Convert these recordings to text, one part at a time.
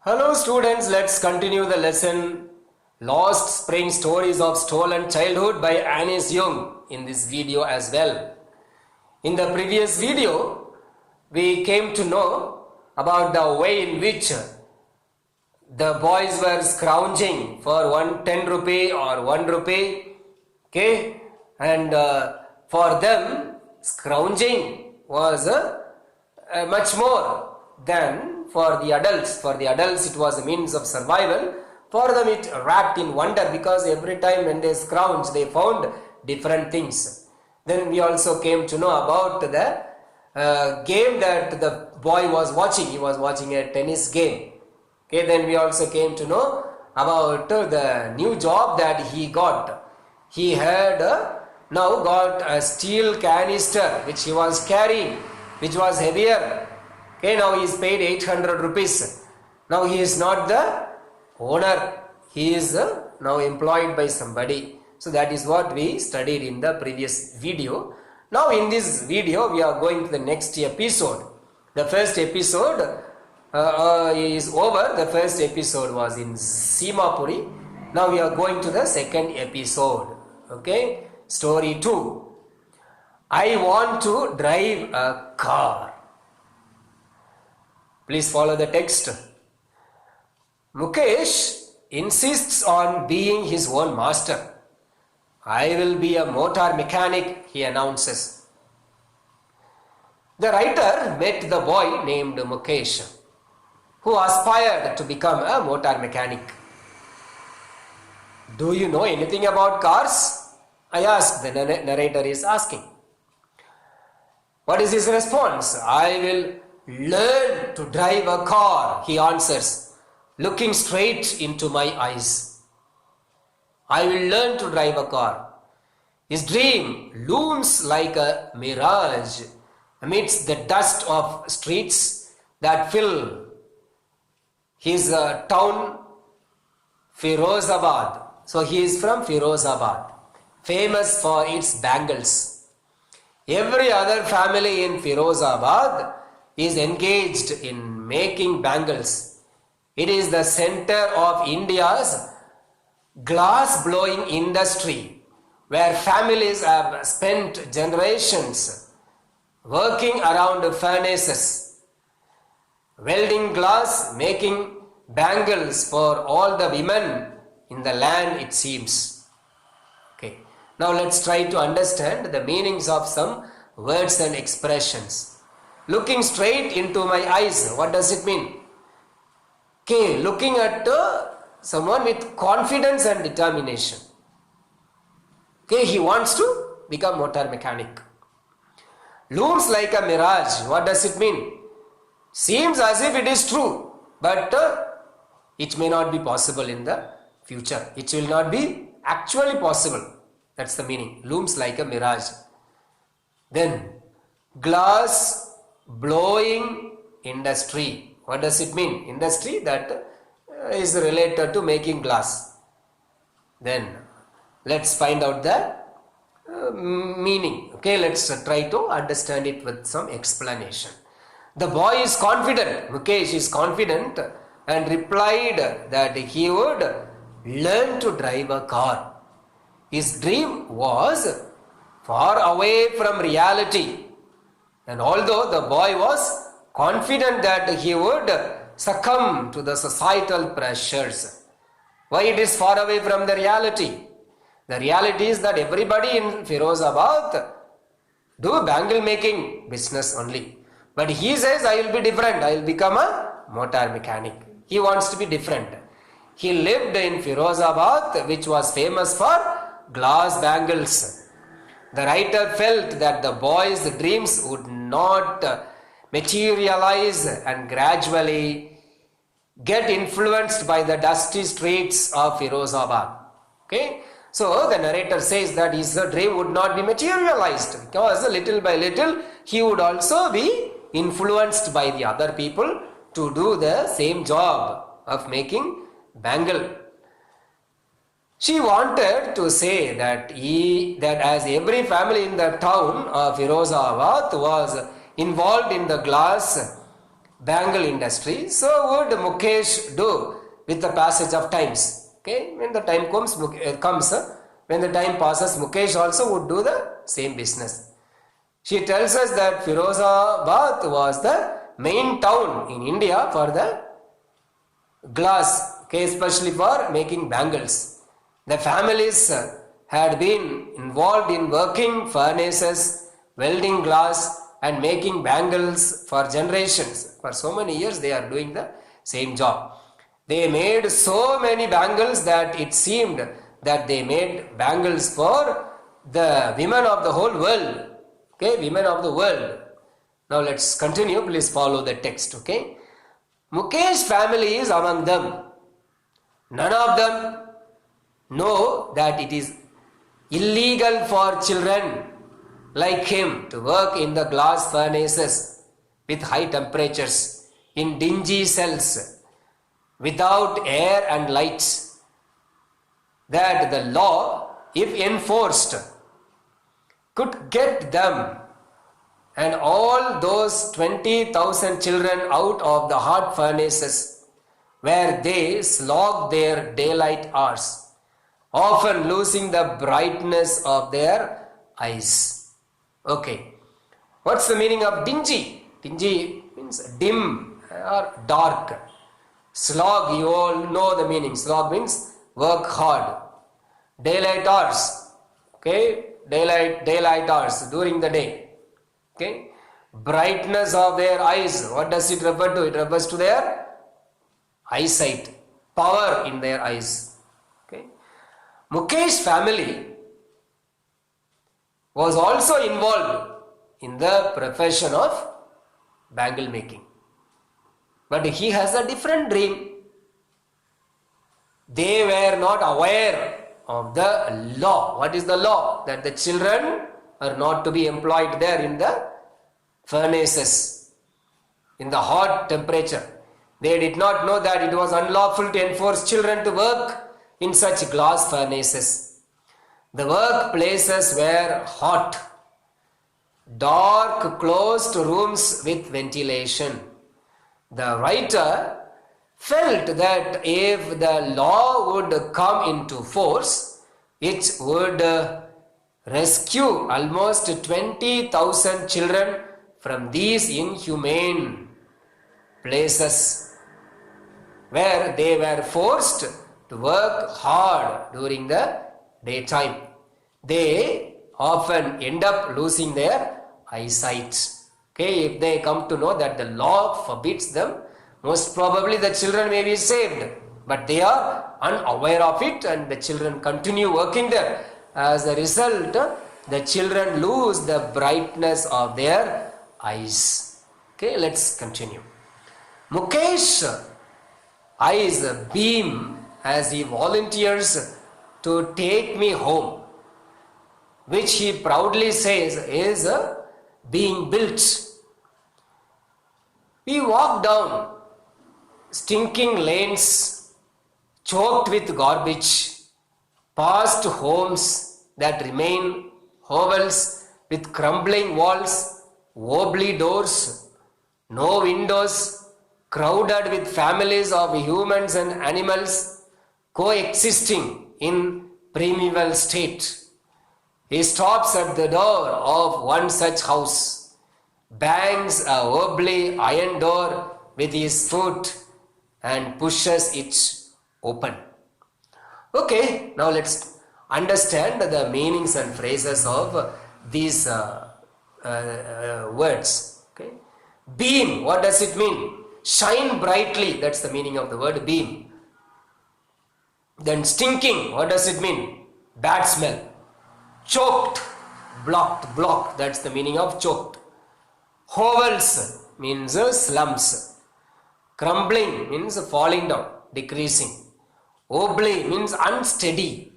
Hello students, let's continue the lesson Lost Spring Stories of Stolen Childhood by Anis Young in this video as well. In the previous video, we came to know about the way in which the boys were scrounging for 110 rupee or 1 rupee, okay, and for them scrounging was much more than for the adults. For the adults it was a means of survival. For them it wrapped in wonder, because every time when they scrounged they found different things. Then we also came to know about the game that the boy was watching. He was watching a tennis game. Okay, then we also came to know about the new job that he got. He had now got a steel canister which he was carrying, which was heavier. Okay, now he is paid 800 rupees. Now he is not the owner. He is now employed by somebody. So that is what we studied in the previous video. Now in this video we are going to the next episode. The first episode is over. The first episode was in Simapuri. Now we are going to the second episode. Okay, story 2. I want to drive a car. Please follow the text. Mukesh insists on being his own master. I will be a motor mechanic, he announces. The writer met the boy named Mukesh, who aspired to become a motor mechanic. Do you know anything about cars? I asked. The narrator is asking. What is his response? I will learn to drive a car, he answers, looking straight into my eyes. I will learn to drive a car. His dream looms like a mirage amidst the dust of streets that fill his town, Firozabad. So he is from Firozabad, famous for its bangles. Every other family in Firozabad is engaged in making bangles. It is the center of India's glass blowing industry, where families have spent generations working around furnaces, welding glass, making bangles for all the women in the land, it seems. Okay, now let's try to understand the meanings of some words and expressions. Looking straight into my eyes, what does it mean? Okay, looking at someone with confidence and determination. Okay, he wants to become motor mechanic. Looms like a mirage, what does it mean? Seems as if it is true, but it may not be possible in the future. It will not be actually possible. That's the meaning. Looms like a mirage. Then, glass blowing industry. What does it mean? Industry that is related to making glass. Then let's find out the meaning. Okay, let's try to understand it with some explanation. The boy is confident. Mukesh is confident and replied that he would learn to drive a car. His dream was far away from reality. And although the boy was confident that he would succumb to the societal pressures, why it is far away from the reality? The reality is that everybody in Firozabad do bangle making business only. But he says, I will be different. I will become a motor mechanic. He wants to be different. He lived in Firozabad, which was famous for glass bangles. The writer felt that the boy's dreams would not materialize and gradually get influenced by the dusty streets of Firozabad. Okay, so the narrator says that his dream would not be materialized, because little by little he would also be influenced by the other people to do the same job of making bangle. She wanted to say that as every family in the town of Firozabad was involved in the glass bangle industry. So would Mukesh do with the passage of times. Okay, when the time when the time passes, Mukesh also would do the same business. She tells us that Firozabad was the main town in India for the glass, okay, especially for making bangles. The families had been involved in working furnaces, welding glass and making bangles for generations. For so many years they are doing the same job. They made so many bangles that it seemed that they made bangles for the women of the whole world. Okay, women of the world. Now let's continue. Please follow the text. Okay. Mukesh family is among them. None of them know that it is illegal for children like him to work in the glass furnaces with high temperatures in dingy cells without air and lights. That the law, if enforced, could get them and all those 20,000 children out of the hot furnaces where they slog their daylight hours, often losing the brightness of their eyes. Okay, what's the meaning of dingy? Dingy means dim or dark. Slog, you all know the meaning. Slog means work hard. Daylight hours, okay, daylight hours during the day. Okay, brightness of their eyes, what does it refer to? It refers to their eyesight, power in their eyes. Okay, Mukesh family was also involved in the profession of bangle making, but he has a different dream. They were not aware of the law. What is the law? That the children are not to be employed there in the furnaces, in the hot temperature. They did not know that it was unlawful to enforce children to work in such glass furnaces. The workplaces were hot, dark, closed rooms with ventilation. The writer felt that if the law would come into force, it would rescue almost 20,000 children from these inhumane places where they were forced to work hard during the daytime. They often end up losing their eyesight. Okay, if they come to know that the law forbids them, most probably the children may be saved, but they are unaware of it and the children continue working there. As a result, the children lose the brightness of their eyes. Okay, let's continue. Mukesh eyes beam as he volunteers to take me home, which he proudly says is being built. We walk down stinking lanes choked with garbage, past homes that remain hovels with crumbling walls, wobbly doors, no windows, crowded with families of humans and animals coexisting in primeval state. He stops at the door of one such house, bangs a wobbly iron door with his foot and pushes it open. Okay, now let's understand the meanings and phrases of these words. Okay, beam, what does it mean? Shine brightly, that's the meaning of the word beam. Then stinking, what does it mean? Bad smell. Choked, blocked, that's the meaning of choked. Hovels means slums. Crumbling means falling down, decreasing. Wobbly means unsteady.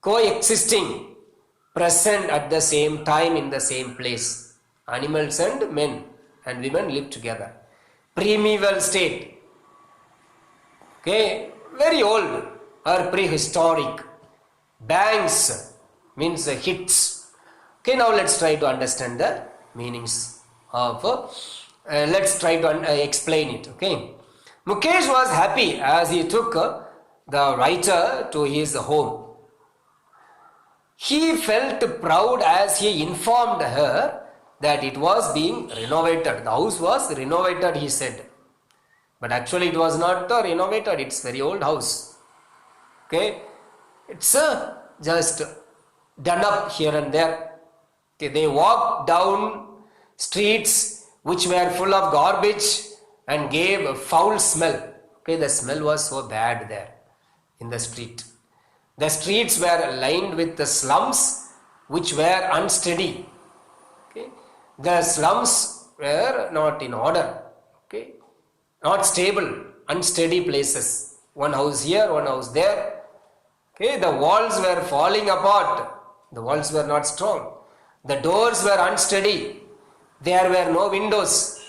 Coexisting, present at the same time in the same place. Animals and men and women live together. Primeval state. Okay, very old or prehistoric. Bangs means hits. Okay, now let's try to understand the meanings of Let's try to explain it. Okay. Mukesh was happy as he took the writer to his home. He felt proud as he informed her that it was being renovated. The house was renovated, he said. But actually it was not renovated, it's very old house. Okay, it's just done up here and there. Okay, they walked down streets which were full of garbage and gave a foul smell. Okay, the smell was so bad there in the street. The streets were lined with the slums which were unsteady. Okay, the slums were not in order. Okay, not stable, unsteady places. One house here, one house there. Okay, the walls were falling apart. The walls were not strong. The doors were unsteady. There were no windows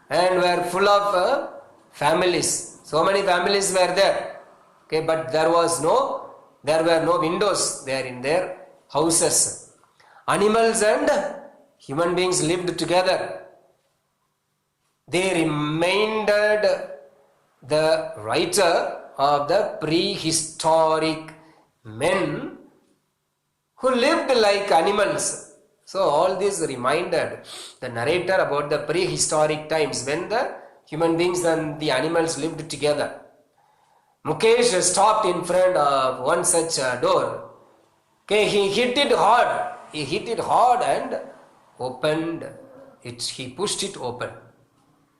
and were full of families. So many families were there. Okay, but there were no windows there in their houses. Animals and human beings lived together. They reminded the writer of the prehistoric men who lived like animals. So all this reminded the narrator about the prehistoric times when the human beings and the animals lived together. Mukesh stopped in front of one such door. Okay, he hit it hard. He hit it hard and opened it. He pushed it open.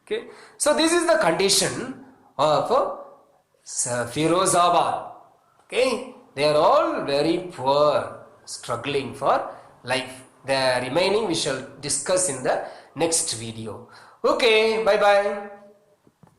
Okay, so this is the condition of Firozabad. Okay, they are all very poor, struggling for life. The remaining we shall discuss in the next video. Okay, bye bye.